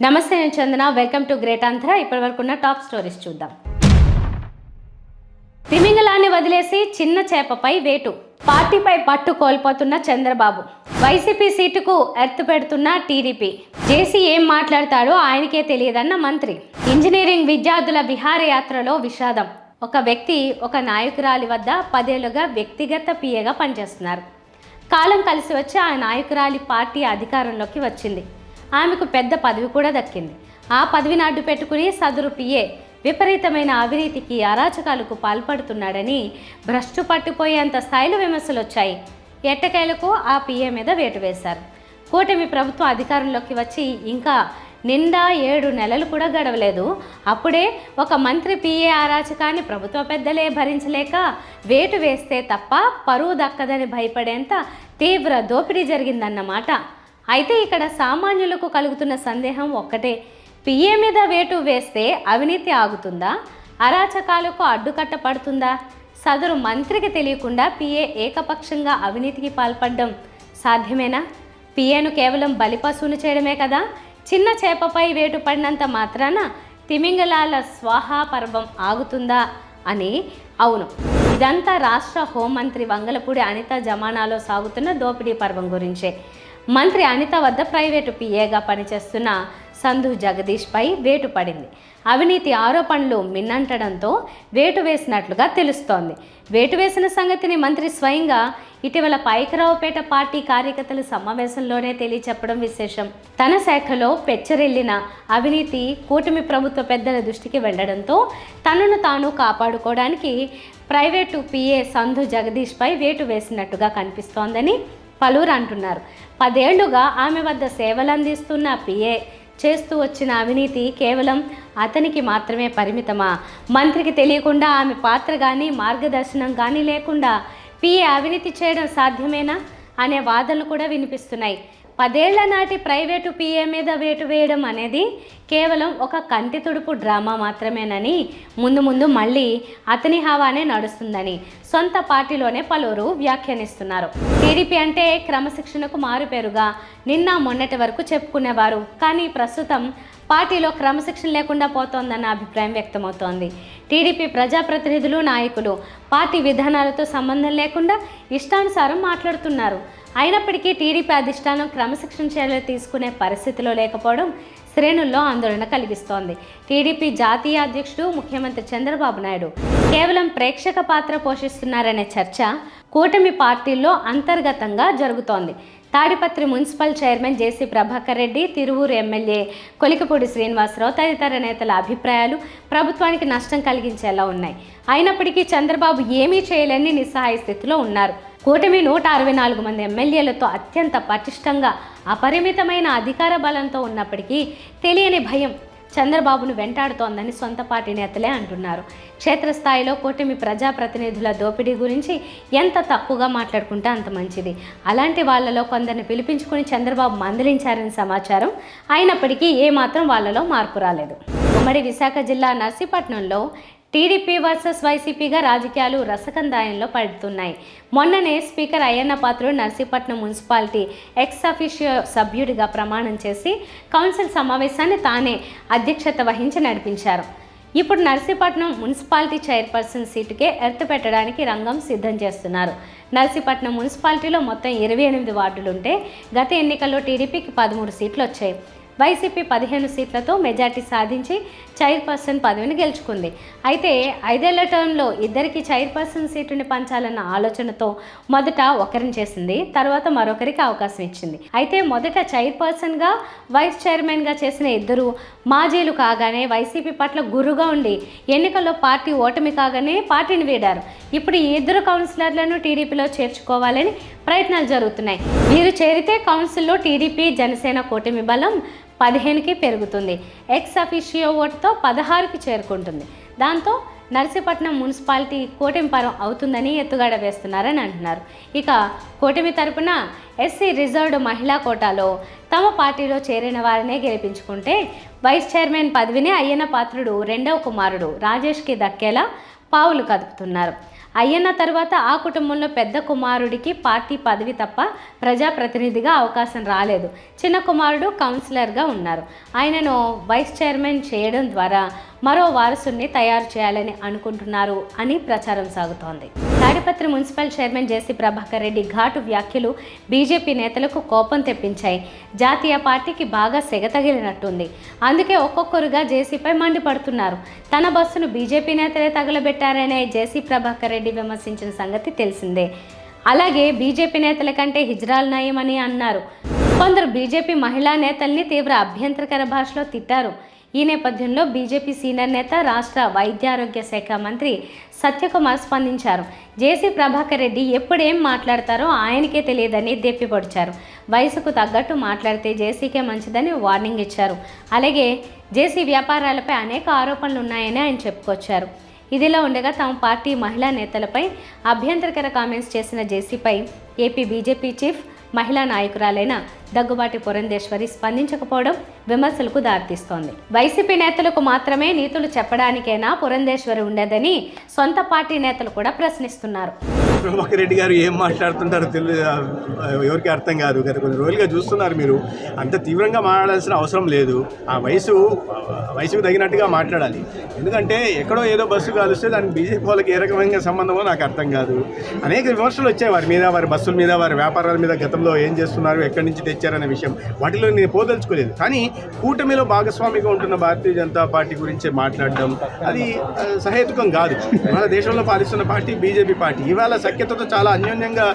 నమస్తే, నేను Chandana. Welcome to great Andhra. ఇప్పటి వరకు ఉన్న టాప్ స్టోరీస్ చూద్దాం. తిమింగలాన్ని వదిలేసి చిన్న చేపపై వేటు. పార్టీపై పట్టు కోల్పోతున్న చంద్రబాబు. వైసీపీ సీటుకు ఎర్త్ పెడుతున్న టీడీపీ. జేసీ ఏం మాట్లాడతాడో ఆయనకే తెలియదన్న మంత్రి. ఇంజనీరింగ్ విద్యార్థుల విహారయాత్రలో విషాదం. ఒక వ్యక్తి ఒక నాయకురాలి వద్ద 10 ఏళ్లుగా వ్యక్తిగత పిఏగా పనిచేస్తున్నారు. కాలం కలిసి వచ్చి ఆ నాయకురాలి పార్టీ అధికారంలోకి వచ్చింది. ఆమెకు పెద్ద పదవి కూడా దక్కింది. ఆ పదవిని అడ్డు పెట్టుకుని సదరు పిఏ విపరీతమైన అవినీతికి, అరాచకాలకు పాల్పడుతున్నాడని భ్రష్టు పట్టిపోయేంత స్థాయిలో విమర్శలు వచ్చాయి. ఎట్టకేలకు ఆ పిఏ మీద వేటు వేశారు. కూటమి ప్రభుత్వం అధికారంలోకి వచ్చి ఇంకా నిండా 7 నెలలు కూడా గడవలేదు. అప్పుడే ఒక మంత్రి పిఏ అరాచకాన్ని ప్రభుత్వ పెద్దలే భరించలేక వేటు వేస్తే తప్ప పరువు దక్కదని భయపడేంత తీవ్ర దోపిడీ జరిగిందన్నమాట. అయితే ఇక్కడ సామాన్యులకు కలుగుతున్న సందేహం ఒక్కటే: పిఏ మీద వేటు వేస్తే అవినీతి ఆగుతుందా? అరాచకాలకు అడ్డుకట్ట పడుతుందా? సదరు మంత్రికి తెలియకుండా పిఏ ఏకపక్షంగా అవినీతికి పాల్పడడం సాధ్యమేనా? పిఏను కేవలం బలిపశువును చేయడమే కదా. చిన్న చేపపై వేటు పడినంత మాత్రాన తిమింగలాల స్వాహా పర్వం ఆగుతుందా అని? అవును, ఇదంతా రాష్ట్ర హోంమంత్రి వంగలపూడి అనిత జమానాలో సాగుతున్న దోపిడీ పర్వం గురించే. మంత్రి అనిత వద్ద ప్రైవేటు పిఏగా పనిచేస్తున్న సంధు జగదీష్పై వేటు పడింది. అవినీతి ఆరోపణలు మిన్నంటడంతో వేటు వేసినట్లుగా తెలుస్తోంది. వేటు వేసిన సంగతిని మంత్రి స్వయంగా ఇటీవల పైకరావుపేట పార్టీ కార్యకర్తల సమావేశంలోనే తెలియచెప్పడం విశేషం. తన శాఖలో పెచ్చరిల్లిన అవినీతి కూటమి ప్రభుత్వ పెద్దల దృష్టికి వెళ్లడంతో తనను తాను కాపాడుకోవడానికి ప్రైవేటు పిఏ సంధు జగదీష్పై వేటు వేసినట్టుగా కనిపిస్తోందని పలువురు అంటున్నారు. 10 ఏళ్లుగా ఆమె వద్ద సేవలందిస్తున్న పిఏ చేస్తూ వచ్చిన అవినీతి కేవలం అతనికి మాత్రమే పరిమితమా? మంత్రికి తెలియకుండా ఆమె పాత్ర కానీ మార్గదర్శనం కానీ లేకుండా పిఏ అవినీతి చేయడం సాధ్యమేనా అనే వాదనలు కూడా వినిపిస్తున్నాయి. 10 ఏళ్ల నాటి ప్రైవేటు పిఏ మీద వేటు వేయడం అనేది కేవలం ఒక కంటి తుడుపు డ్రామా మాత్రమేనని, ముందు ముందు మళ్ళీ అతని హవానే నడుస్తుందని సొంత పార్టీలోనే పలువురు వ్యాఖ్యానిస్తున్నారు. టీడీపీ అంటే క్రమశిక్షణకు మారుపేరుగా నిన్న మొన్నటి వరకు చెప్పుకునేవారు. కానీ ప్రస్తుతం పార్టీలో క్రమశిక్షణ లేకుండా పోతోందన్న అభిప్రాయం వ్యక్తమవుతోంది. టీడీపీ ప్రజాప్రతినిధులు, నాయకులు పార్టీ విధానాలతో సంబంధం లేకుండా ఇష్టానుసారం మాట్లాడుతున్నారు. అయినప్పటికీ టీడీపీ అధిష్టానం క్రమశిక్షణ చర్యలు తీసుకునే పరిస్థితిలో లేకపోవడం శ్రేణుల్లో ఆందోళన కలిగిస్తోంది. టీడీపీ జాతీయ అధ్యక్షుడు ముఖ్యమంత్రి చంద్రబాబు నాయుడు కేవలం ప్రేక్షక పాత్ర పోషిస్తున్నారనే చర్చ కూటమి పార్టీల్లో అంతర్గతంగా జరుగుతోంది. తాడిపత్రి మున్సిపల్ చైర్మన్ జేసీ ప్రభాకర్ రెడ్డి, తిరువూరు ఎమ్మెల్యే కొలికపూడి శ్రీనివాసరావు తదితర నేతల అభిప్రాయాలు ప్రభుత్వానికి నష్టం కలిగించేలా ఉన్నాయి. అయినప్పటికీ చంద్రబాబు ఏమీ చేయలేని నిస్సహాయ స్థితిలో ఉన్నారు. కూటమి 164 మంది ఎమ్మెల్యేలతో అత్యంత పటిష్టంగా అపరిమితమైన అధికార బలంతో ఉన్నప్పటికీ తెలియని భయం చంద్రబాబును వెంటాడుతోందని సొంత పార్టీ నేతలే అంటున్నారు. క్షేత్రస్థాయిలో కూటమి ప్రజాప్రతినిధుల దోపిడీ గురించి ఎంత తక్కువగా మాట్లాడుకుంటే అంత మంచిది. అలాంటి వాళ్ళలో కొందరిని పిలిపించుకుని చంద్రబాబు మందలించారని సమాచారం. అయినప్పటికీ ఏమాత్రం వాళ్ళలో మార్పు రాలేదు. ఉమ్మడి విశాఖ జిల్లా నర్సీపట్నంలో టీడీపీ వర్సెస్ వైసీపీగా రాజకీయాలు రసకందాయంలో పడుతున్నాయి. మొన్ననే speaker Ayyanna Patrudu Narsipatnam municipality ex officio సభ్యుడిగా ప్రమాణం చేసి కౌన్సిల్ సమావేశాన్ని తానే అధ్యక్షత వహించి నడిపించారు. ఇప్పుడు నర్సీపట్నం మున్సిపాలిటీ చైర్పర్సన్ సీటుకే ఎర్త్ పెట్టడానికి రంగం సిద్ధం చేస్తున్నారు. నర్సీపట్నం మున్సిపాలిటీలో మొత్తం 28 వార్డులుంటే గత ఎన్నికల్లో టీడీపీకి 13 సీట్లు వచ్చాయి. వైసీపీ 15 సీట్లతో మెజార్టీ సాధించి చైర్పర్సన్ పదవిని గెలుచుకుంది. అయితే 5 ఏళ్ల టర్మ్లో ఇద్దరికి చైర్పర్సన్ సీటుని పంచాలన్న ఆలోచనతో మొదట ఒకరిని చేసింది, తర్వాత మరొకరికి అవకాశం ఇచ్చింది. అయితే మొదట చైర్పర్సన్గా, వైస్ చైర్మన్గా చేసిన ఇద్దరు మాజీలు కాగానే వైసీపీ పట్ల గురుగా ఉండి ఎన్నికల్లో పార్టీ ఓటమి కాగానే పార్టీని వీడారు. ఇప్పుడు ఈ ఇద్దరు కౌన్సిలర్లను టీడీపీలో చేర్చుకోవాలని ప్రయత్నాలు జరుగుతున్నాయి. వీరు చేరితే కౌన్సిల్లో టీడీపీ, జనసేన కూటమి బలం 15కి పెరుగుతుంది. ఎక్స్ అఫీషియో ఓటుతో 16కి చేరుకుంటుంది. దాంతో నర్సీపట్నం మున్సిపాలిటీ కూటమి పరం అవుతుందని ఎత్తుగడ వేస్తున్నారని అంటున్నారు. ఇక కూటమి తరపున ఎస్సీ రిజర్వ్డ్ మహిళా కోటాలో తమ పార్టీలో చేరిన వారినే గెలిపించుకుంటే వైస్ చైర్మన్ పదవిని అయ్యన్న పాత్రుడు రెండవ కుమారుడు రాజేష్కి దక్కేలా పావులు కదుపుతున్నారు. అయ్యన్న తర్వాత ఆ కుటుంబంలో పెద్ద కుమారుడికి పార్టీ పదవి తప్ప ప్రజాప్రతినిధిగా అవకాశం రాలేదు. చిన్న కుమారుడు కౌన్సిలర్గా ఉన్నారు. ఆయనను వైస్ చైర్మన్ చేయడం ద్వారా మరో వారసుని తయారు చేయాలని అనుకుంటున్నారు అని ప్రచారం సాగుతోంది. తాడిపత్రి మున్సిపల్ చైర్మన్ జేసీ ప్రభాకర్ రెడ్డి ఘాటు వ్యాఖ్యలు బీజేపీ నేతలకు కోపం తెప్పించాయి. జాతీయ పార్టీకి బాగా సెగ తగిలినట్టుంది. అందుకే ఒక్కొక్కరుగా జేసీపై మండిపడుతున్నారు. తన బస్సును బీజేపీ నేతలే తగలబెట్టారనే జేసీ ప్రభాకర్ రెడ్డి విమర్శించిన సంగతి తెలిసిందే. అలాగే బీజేపీ నేతల కంటే హిజ్రాల్ నయమని అన్నారు. కొందరు బీజేపీ మహిళా నేతల్ని తీవ్ర అభ్యంతరకర భాషలో తిట్టారు. ఈ నేపథ్యంలో బీజేపీ సీనియర్ నేత రాష్ట్ర వైద్యారోగ్య శాఖ మంత్రి సత్యకుమార్ స్పందించారు. జేసీ ప్రభాకర్ రెడ్డి ఎప్పుడేం మాట్లాడతారో ఆయనకే తెలియదని దెప్పిపొడిచారు. వయసుకు తగ్గట్టు మాట్లాడితే జేసీకే మంచిదని వార్నింగ్ ఇచ్చారు. అలాగే జేసీ వ్యాపారాలపై అనేక ఆరోపణలు ఉన్నాయని ఆయన చెప్పుకొచ్చారు. ఇదిలా ఉండగా తమ పార్టీ మహిళా నేతలపై అభ్యంతరకర కామెంట్స్ చేసిన జేసీపై ఏపీ బీజేపీ చీఫ్ మహిళా నాయకురాలైన దగ్గుబాటి పురంధేశ్వరి స్పందించకపోవడం విమర్శలకు దారితీస్తోంది. వైసీపీ నేతలకు మాత్రమే నీతులు చెప్పడానికైనా పురంధేశ్వరి ఉండేదని సొంత పార్టీ నేతలు కూడా ప్రశ్నిస్తున్నారు. ప్రభాకర్ రెడ్డి గారు ఏం మాట్లాడుతుంటారో ఎవరికి అర్థం కాదు. గత కొన్ని రోజులుగా చూస్తున్నారు మీరు. అంత తీవ్రంగా మాట్లాడాల్సిన అవసరం లేదు. ఆ వయసుకు తగినట్టుగా మాట్లాడాలి. ఎందుకంటే ఎక్కడో ఏదో బస్సు కాలుస్తే దానికి బీజేపీ వాళ్ళకి ఏ రకమైన సంబంధమో నాకు అర్థం కాదు. అనేక విమర్శలు వచ్చాయి వారి మీద, వారి బస్సుల మీద, వారి వ్యాపారాల మీద. గతంలో ఏం చేస్తున్నారు, ఎక్కడి నుంచి తెచ్చారనే విషయం వాటిలో నేను పోదలుచుకోలేదు. కానీ కూటమిలో భాగస్వామిగా ఉంటున్న భారతీయ జనతా పార్టీ గురించి మాట్లాడడం అది సహేతుకం కాదు. మన దేశంలో పాలిస్తున్న పార్టీ బీజేపీ పార్టీ. ఇవాళ సఖ్యతతో చాలా అన్యోన్యంగా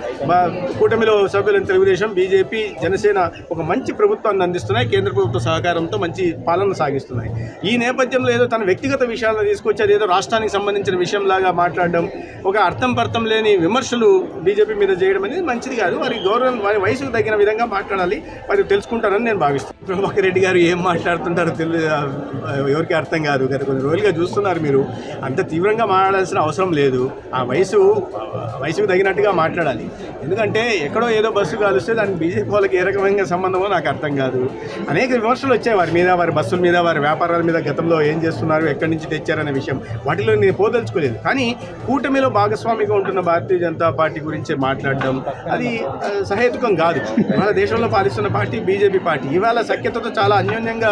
కూటమిలో సభ్యులను తెలుగుదేశం, బీజేపీ, జనసేన ఒక మంచి ప్రభుత్వాన్ని అందిస్తున్నాయి. కేంద్ర ప్రభుత్వ సహకారంతో మంచి పాలన సాగిస్తున్నాయి. ఈ నేపథ్యంలో ఏదో తన వ్యక్తిగత విషయాలను తీసుకొచ్చి అదేదో రాష్ట్రానికి సంబంధించిన విషయంలాగా మాట్లాడడం, ఒక అర్థం పర్థం లేని విమర్శలు బీజేపీ మీద చేయడం అనేది మంచిది కాదు. వారి గౌరవం, వారి వయసుకు తగిన విధంగా మాట్లాడాలి. వారు తెలుసుకుంటారని నేను భావిస్తాను. ప్రభాకర్ రెడ్డి గారు ఏం మాట్లాడుతుంటారో ఎవరికి అర్థం కాదు. గత కొన్ని రోజులుగా చూస్తున్నారు మీరు. అంత తీవ్రంగా మాట్లాడాల్సిన అవసరం లేదు. ఆ వయసుకు తగినట్టుగా మాట్లాడాలి. ఎందుకంటే ఎక్కడో ఏదో బస్సు కాలుస్తే దానికి బీజేపీ వాళ్ళకి ఏ రకమైన సంబంధమో నాకు అర్థం కాదు. అనేక విమర్శలు వచ్చాయి వారి మీద, వారి బస్సుల మీద, వారి వ్యాపారాల మీద. గతంలో ఏం చేస్తున్నారు, ఎక్కడి నుంచి తెచ్చారనే విషయం వాటిలో నేను పోదలుచుకోలేదు. కానీ కూటమిలో భాగస్వామిగా ఉంటున్న భారతీయ జనతా పార్టీ గురించి మాట్లాడడం అది సహేతుకం కాదు. మన దేశంలో పాలిస్తున్న పార్టీ బీజేపీ పార్టీ. ఇవాళ సఖ్యతతో చాలా అన్యోన్యంగా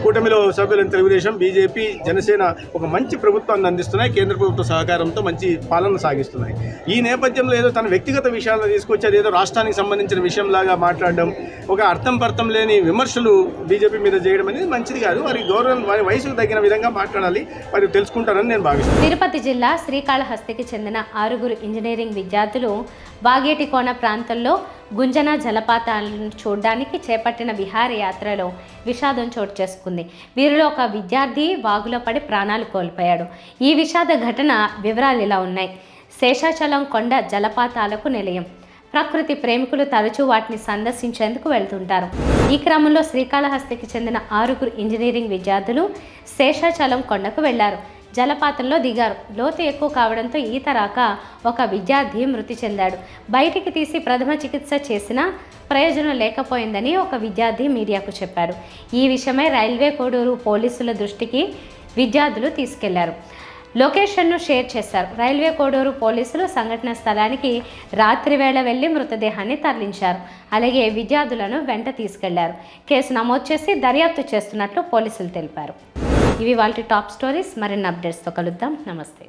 కూటమిలో సభ్యులను తెలుగుదేశం, బీజేపీ, జనసేన ఒక మంచి ప్రభుత్వాన్ని అందిస్తున్నాయి. కేంద్ర ప్రభుత్వ సహకారంతో మంచి పాలన సాగిస్తున్నాయి. ఈ నేపథ్యంలో ఏదో తన వ్యక్తిగత విషయాలను తీసుకొచ్చి అదేదో రాష్ట్రానికి సంబంధించిన విషయంలాగా మాట్లాడడం, ఒక అర్థం పర్థం లేని విమర్శలు బీజేపీ మీద చేయడం అనేది మంచిది కాదు. వారి గౌరవం, వారి వయసుకు తగిన విధంగా మాట్లాడాలి. వారు తెలుసుకుంటారని నేను భావిస్తాను. తిరుపతి జిల్లా శ్రీకాళహస్తికి చెందిన 6 ఇంజనీరింగ్ విద్యార్థులు వాగేటికోన ప్రాంతంలో గుంజన జలపాతాలను చూడడానికి చేపట్టిన విహారయాత్రలో విషాదం చోటు చేసుకుంది. వీరిలో ఒక విద్యార్థి వాగులో పడి ప్రాణాలు కోల్పోయాడు. ఈ విషాద ఘటన వివరాలు ఇలా ఉన్నాయి. శేషాచలం కొండ జలపాతాలకు నిలయం. ప్రకృతి ప్రేమికులు తరచూ వాటిని సందర్శించేందుకు వెళ్తుంటారు. ఈ క్రమంలో శ్రీకాళహస్తికి చెందిన 6 ఇంజనీరింగ్ విద్యార్థులు శేషాచలం కొండకు వెళ్లారు. జలపాతంలో దిగారు. లోతు ఎక్కువ కావడంతో ఈత రాక ఒక విద్యార్థి మృతి చెందాడు. బయటికి తీసి ప్రథమ చికిత్స చేసినా ప్రయోజనం లేకపోయిందని ఒక విద్యార్థి మీడియాకు చెప్పాడు. ఈ విషయమై రైల్వే కోడూరు పోలీసుల దృష్టికి విద్యార్థులు తీసుకెళ్లారు. లొకేషన్ను షేర్ చేశారు. రైల్వే కోడూరు పోలీసులు సంఘటన స్థలానికి రాత్రి వేళ వెళ్లి మృతదేహాన్ని తరలించారు. అలాగే విద్యార్థులను వెంట తీసుకెళ్లారు. కేసు నమోదు చేసి దర్యాప్తు చేస్తున్నట్లు పోలీసులు తెలిపారు. ఇవి వాళ్ళ టాప్ స్టోరీస్. మరిన్ని అప్డేట్స్తో కలుద్దాం. నమస్తే.